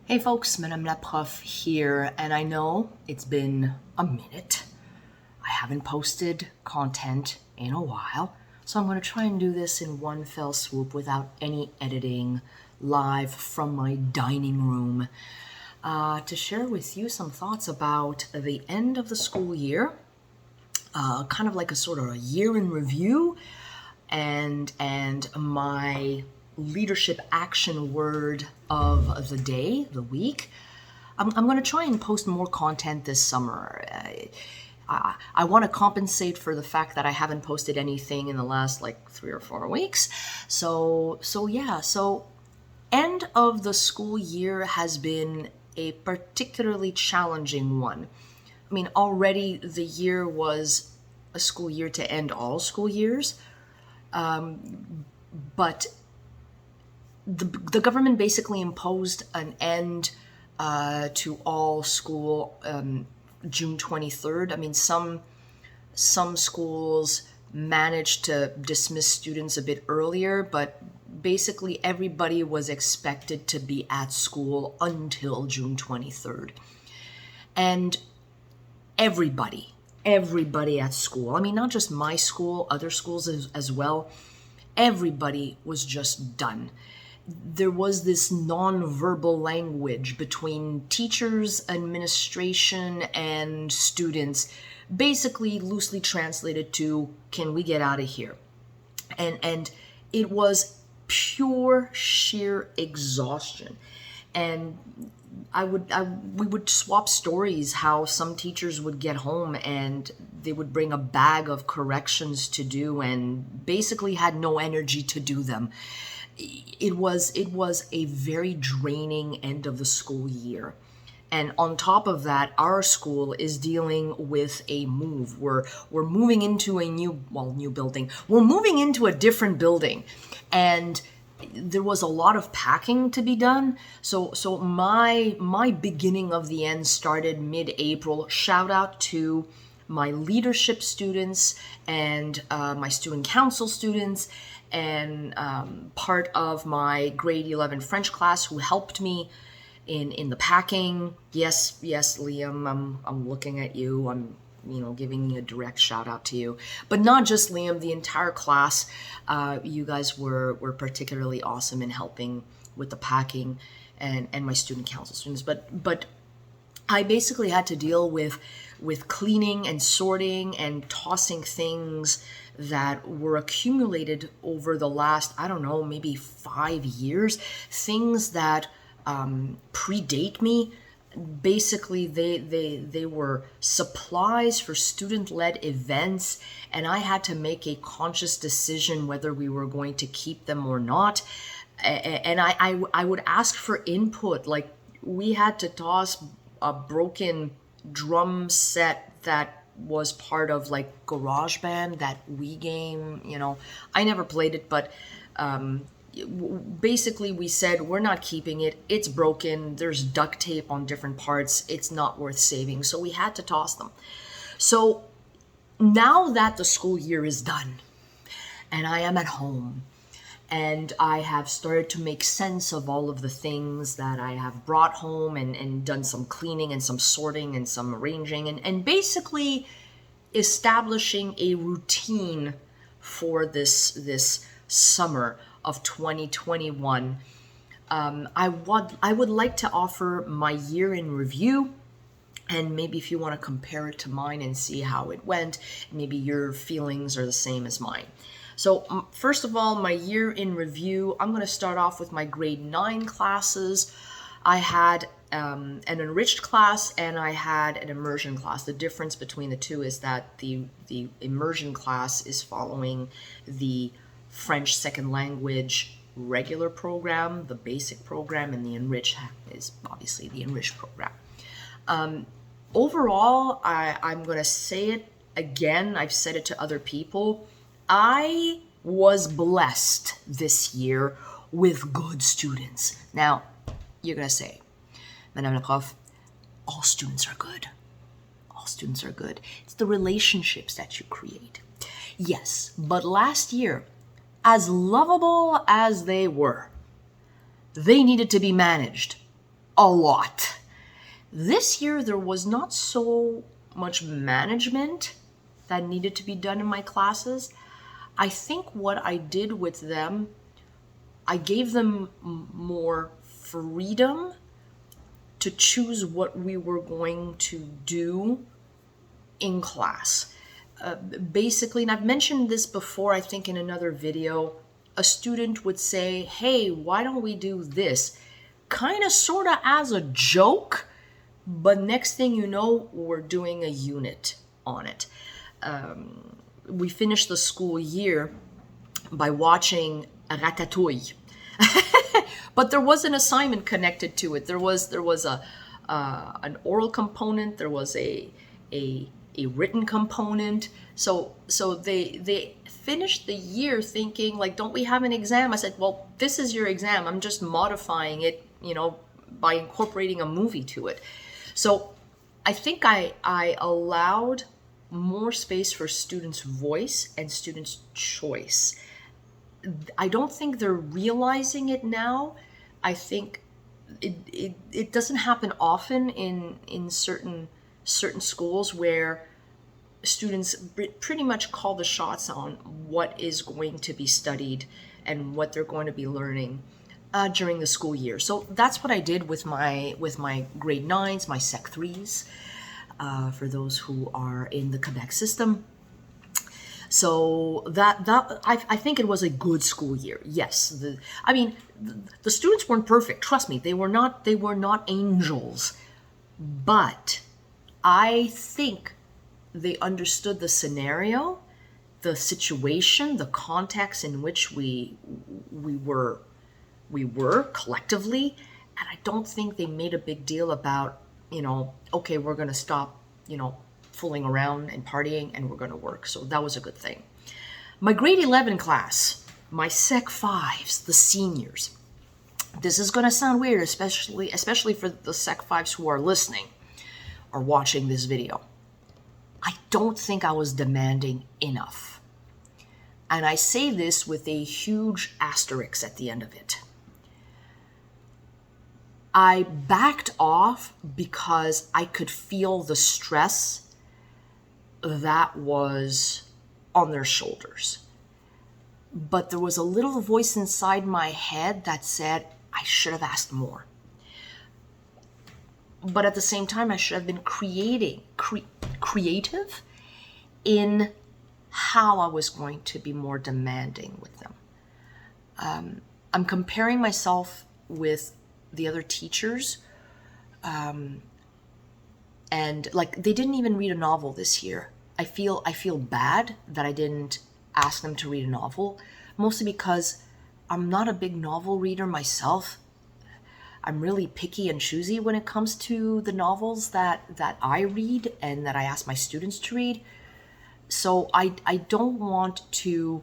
Hey folks, Madame la Prof here, and I know it's been a minute. I haven't posted content in a while, so I'm going to try and do this in one fell swoop without any editing, live from my dining room, to share with you some thoughts about the end of the school year, kind of like a sort of a year in review, and my leadership action word of the day, the week. I'm going to try and post more content this summer. I want to compensate for the fact that I haven't posted anything in the last like 3 or 4 weeks. So end of the school year has been a particularly challenging one. I mean, already the year was a school year to end all school years. But the government basically imposed an end to all school June 23rd. I mean, some schools managed to dismiss students a bit earlier, but basically everybody was expected to be at school until June 23rd. And everybody at school, I mean, not just my school, other schools as well, everybody was just done. There was this non-verbal language between teachers, administration, and students, basically loosely translated to, can we get out of here? And it was pure, sheer exhaustion. And we would swap stories how some teachers would get home and they would bring a bag of corrections to do and basically had no energy to do them. It was a very draining end of the school year. And on top of that, our school is dealing with a move. We're moving into a new building. We're moving into a different building. And there was a lot of packing to be done. So my beginning of the end started mid-April. Shout out to my leadership students and my student council students and part of my grade 11 French class who helped me in the packing. Yes, Liam, I'm looking at you. I'm giving you a direct shout out to you. But not just Liam, the entire class. You guys were particularly awesome in helping with the packing and my student council students. But I basically had to deal with cleaning and sorting and tossing things that were accumulated over the last, I don't know, maybe 5 years, things that predate me. Basically, they were supplies for student-led events, and I had to make a conscious decision whether we were going to keep them or not. And I would ask for input. Like, we had to toss a broken drum set that was part of like GarageBand, that Wii game. I never played it, but basically we said we're not keeping it. It's broken. There's duct tape on different parts. It's not worth saving. So we had to toss them. So now that the school year is done and I am at home and I have started to make sense of all of the things that I have brought home and done some cleaning and some sorting and some arranging and basically establishing a routine for this summer of 2021. I would like to offer my year in review, and maybe if you want to compare it to mine and see how it went, maybe your feelings are the same as mine. So first of all, my year in review, I'm going to start off with my grade 9 classes. I had an enriched class and I had an immersion class. The difference between the two is that the immersion class is following the French second language regular program, the basic program, and the enriched is obviously the enriched program. Overall, I'm going to say it again. I've said it to other people. I was blessed this year with good students. Now, you're going to say, Madame la Prof, all students are good. All students are good. It's the relationships that you create. Yes, but last year, as lovable as they were, they needed to be managed. a lot. This year, there was not so much management that needed to be done in my classes. I think what I did with them, I gave them more freedom to choose what we were going to do in class. Basically, and I've mentioned this before, I think in another video, a student would say, hey, why don't we do this? Kind of, sort of as a joke, but next thing you know, we're doing a unit on it. We finished the school year by watching Ratatouille. But there was an assignment connected to it. There was an oral component. There was a written component. So they finished the year thinking, like, don't we have an exam? I said, well, this is your exam. I'm just modifying it, by incorporating a movie to it. So I think I allowed more space for students' voice and students' choice. I don't think they're realizing it now. I think it doesn't happen often in certain schools where students pretty much call the shots on what is going to be studied and what they're going to be learning during the school year. So that's what I did with my grade 9s, my Sec 3s, for those who are in the Quebec system. So that I think it was a good school year. Yes, the students weren't perfect. Trust me, they were not angels, but I think they understood the scenario, the situation, the context in which we were collectively, and I don't think they made a big deal about, okay, we're going to stop, fooling around and partying and we're going to work. So that was a good thing. My grade 11 class, my Sec 5s, the seniors. This is going to sound weird, especially for the Sec 5s who are listening or watching this video. I don't think I was demanding enough. And I say this with a huge asterisk at the end of it. I backed off because I could feel the stress that was on their shoulders. But there was a little voice inside my head that said, I should have asked more. But at the same time, I should have been creative in how I was going to be more demanding with them. I'm comparing myself with the other teachers, and like they didn't even read a novel this year. I feel bad that I didn't ask them to read a novel, mostly because I'm not a big novel reader myself. I'm really picky and choosy when it comes to the novels that I read and that I ask my students to read. So I don't want to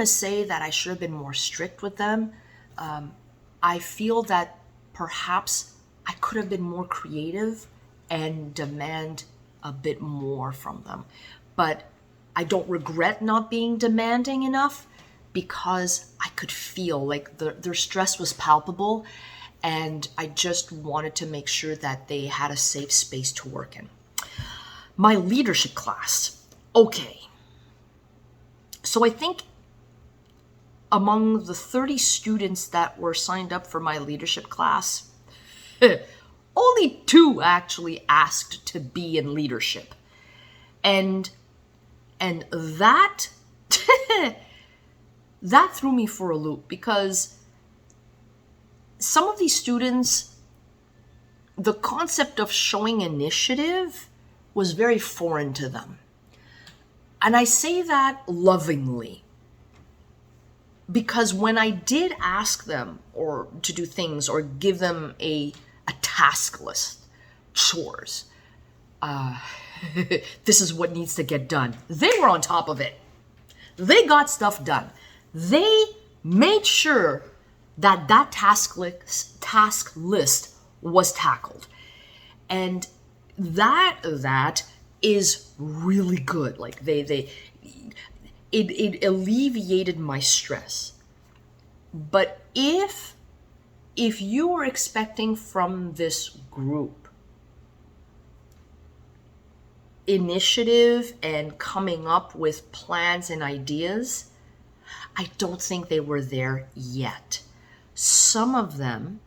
say that I should have been more strict with them. I feel that perhaps I could have been more creative and demand a bit more from them. But I don't regret not being demanding enough because I could feel like their stress was palpable, and I just wanted to make sure that they had a safe space to work in. My leadership class. Okay. So I think among the 30 students that were signed up for my leadership class, only 2 actually asked to be in leadership. And that that threw me for a loop, because some of these students, the concept of showing initiative was very foreign to them. And I say that lovingly, because when I did ask them or to do things or give them a task list, chores, this is what needs to get done, they were on top of it. They got stuff done. They made sure that task list was tackled. And that is really good. Like it alleviated my stress. But if if you were expecting from this group initiative and coming up with plans and ideas, I don't think they were there yet. Some of them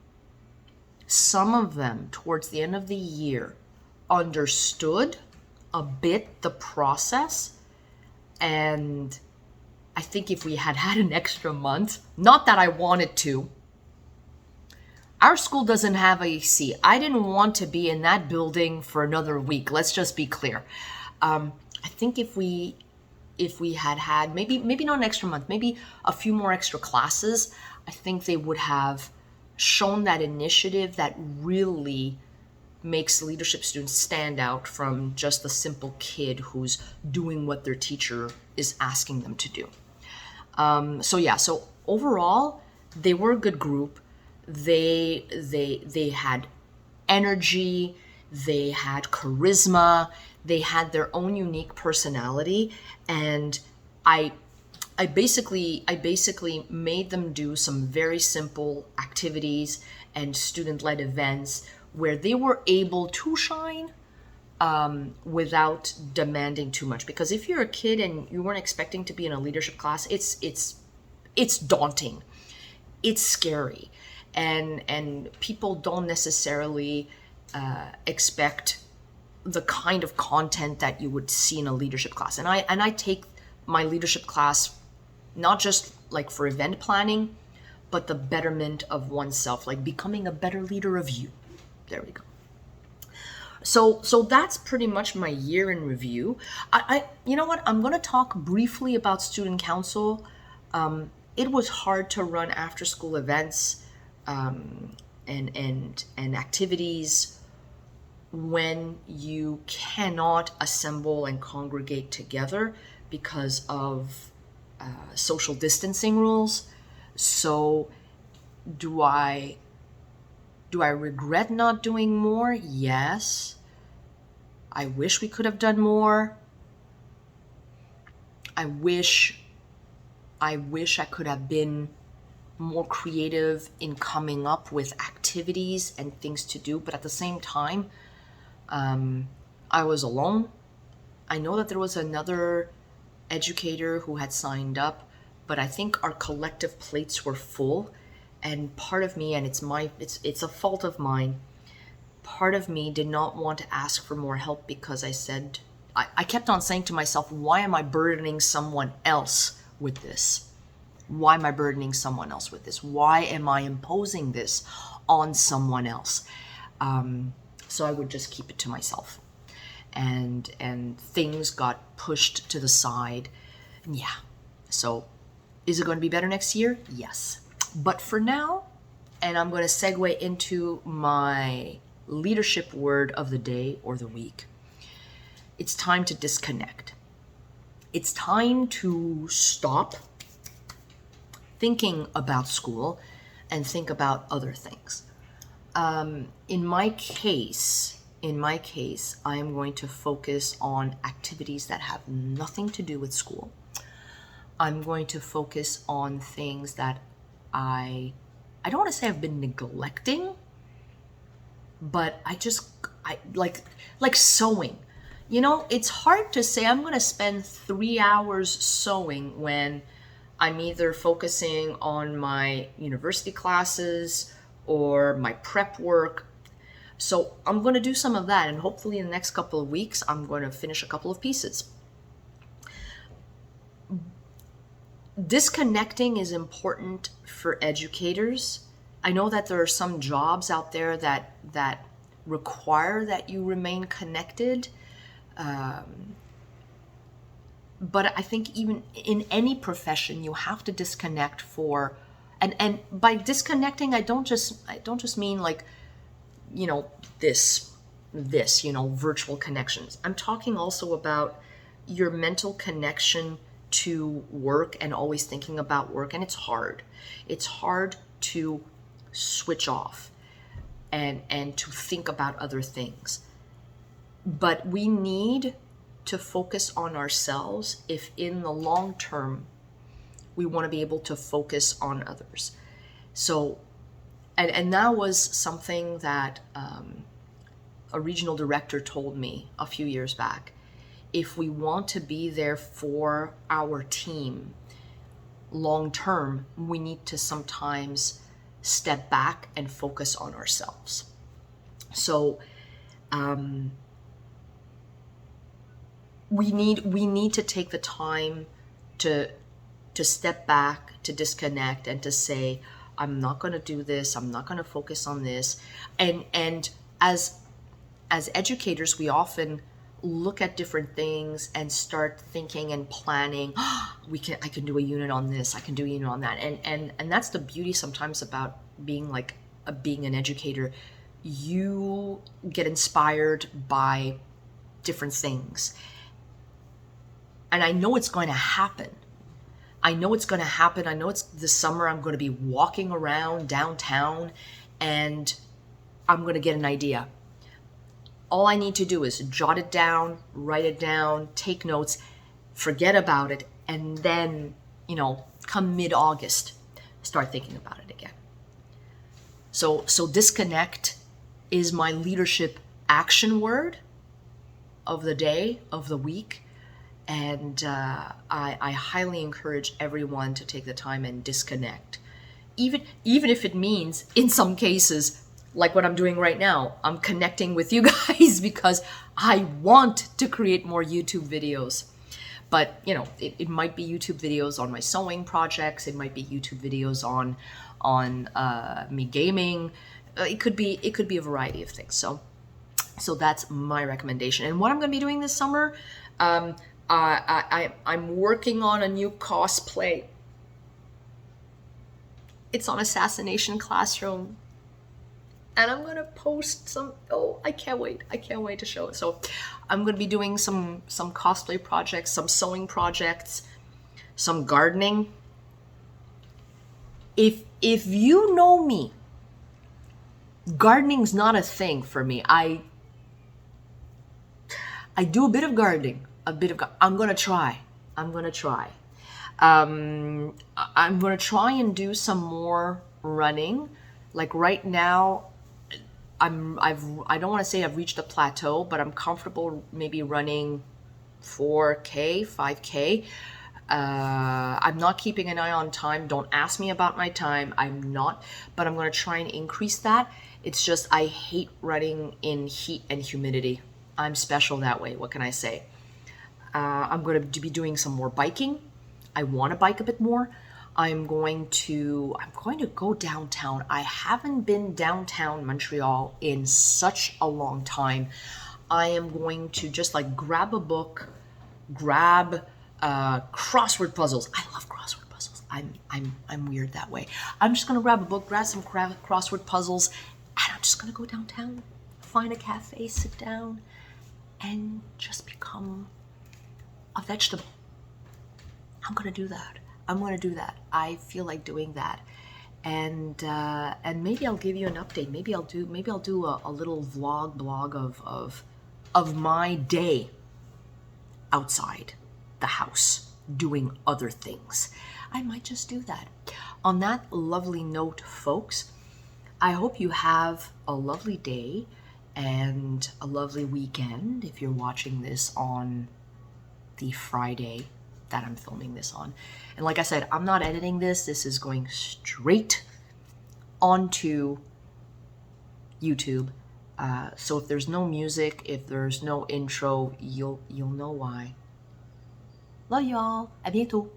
towards the end of the year understood a bit the process, and I think if we had had an extra month, not that I wanted to, our school doesn't have AC. I didn't want to be in that building for another week. Let's just be clear. I think if we had maybe not an extra month, maybe a few more extra classes, I think they would have shown that initiative that really makes leadership students stand out from just the simple kid who's doing what their teacher is asking them to do. So overall, they were a good group. They had energy, they had charisma, they had their own unique personality, and I basically made them do some very simple activities and student-led events where they were able to shine without demanding too much. Because if you're a kid and you weren't expecting to be in a leadership class, it's daunting, it's scary, and people don't necessarily expect the kind of content that you would see in a leadership class. And I take my leadership class not just like for event planning, but the betterment of oneself, like becoming a better leader of you. There we go. So that's pretty much my year in review. I you know what? I'm going to talk briefly about student council. It was hard to run after school events and activities when you cannot assemble and congregate together because of social distancing rules. So do I regret not doing more? Yes. I wish we could have done more. I wish I could have been more creative in coming up with activities and things to do, but at the same time, I was alone. I know that there was another educator who had signed up, but I think our collective plates were full, and part of me, and it's a fault of mine, part of me did not want to ask for more help because I kept on saying to myself, why am I burdening someone else with this? Why am I burdening someone else with this? Why am I imposing this on someone else? So I would just keep it to myself. And things got pushed to the side. Yeah. So is it going to be better next year? Yes. But for now, and I'm going to segue into my leadership word of the day or the week, it's time to disconnect. It's time to stop thinking about school and think about other things. In my case, I am going to focus on activities that have nothing to do with school. I'm going to focus on things that I don't want to say I've been neglecting, but I like sewing. You know, it's hard to say I'm going to spend 3 hours sewing when I'm either focusing on my university classes or my prep work. So I'm going to do some of that, and hopefully in the next couple of weeks, I'm going to finish a couple of pieces. Disconnecting is important for educators. I know that there are some jobs out there that require that you remain connected. But I think even in any profession, you have to disconnect for, and by disconnecting, I don't just mean like, you know, this, you know, virtual connections. I'm talking also about your mental connection to work and always thinking about work. And it's hard. It's hard to switch off and to think about other things. But we need to focus on ourselves if in the long term we want to be able to focus on others. So and that was something that a regional director told me a few years back. If we want to be there for our team long term, we need to sometimes step back and focus on ourselves. So we need to take the time to step back, to disconnect, and to say, I'm not going to do this. I'm not going to focus on this. And as educators, we often look at different things and start thinking and planning. I can do a unit on this. I can do a unit on that. And that's the beauty sometimes about being being an educator. You get inspired by different things. And I know it's going to happen. I know it's this summer. I'm going to be walking around downtown and I'm going to get an idea. All I need to do is jot it down, write it down, take notes, forget about it, and then, come mid-August, start thinking about it again. So disconnect is my leadership action word of the day, of the week. And I highly encourage everyone to take the time and disconnect. Even if it means, in some cases, like what I'm doing right now, I'm connecting with you guys because I want to create more YouTube videos. But, it might be YouTube videos on my sewing projects. It might be YouTube videos on me gaming. It could be a variety of things. So that's my recommendation. And what I'm going to be doing this summer, I'm working on a new cosplay. It's on Assassination Classroom. And I'm going to post some, I can't wait to show it. So I'm going to be doing some cosplay projects, some sewing projects, some gardening. If you know me, gardening's not a thing for me. I do a bit of gardening, I'm going to try. I'm going to try and do some more running. Like right now, I don't want to say I've reached a plateau, but I'm comfortable maybe running 4K, 5K. I'm not keeping an eye on time. Don't ask me about my time. I'm not, but I'm going to try and increase that. It's just I hate running in heat and humidity. I'm special that way. What can I say? I'm going to be doing some more biking. I want to bike a bit more. I'm going to go downtown. I haven't been downtown Montreal in such a long time. I am going to just grab a book, grab crossword puzzles. I love crossword puzzles. I'm weird that way. I'm just going to grab a book, grab some crossword puzzles, and I'm just going to go downtown, find a cafe, sit down, and just become a vegetable. I'm going to do that. I feel like doing that. And maybe I'll give you an update. Maybe I'll do a little blog of my day outside the house doing other things. I might just do that. On that lovely note, folks, I hope you have a lovely day and a lovely weekend if you're watching this on the Friday that I'm filming this on. And like I said, I'm not editing this. This is going straight onto YouTube. So if there's no music, if there's no intro, you'll know why. Love y'all. À bientôt.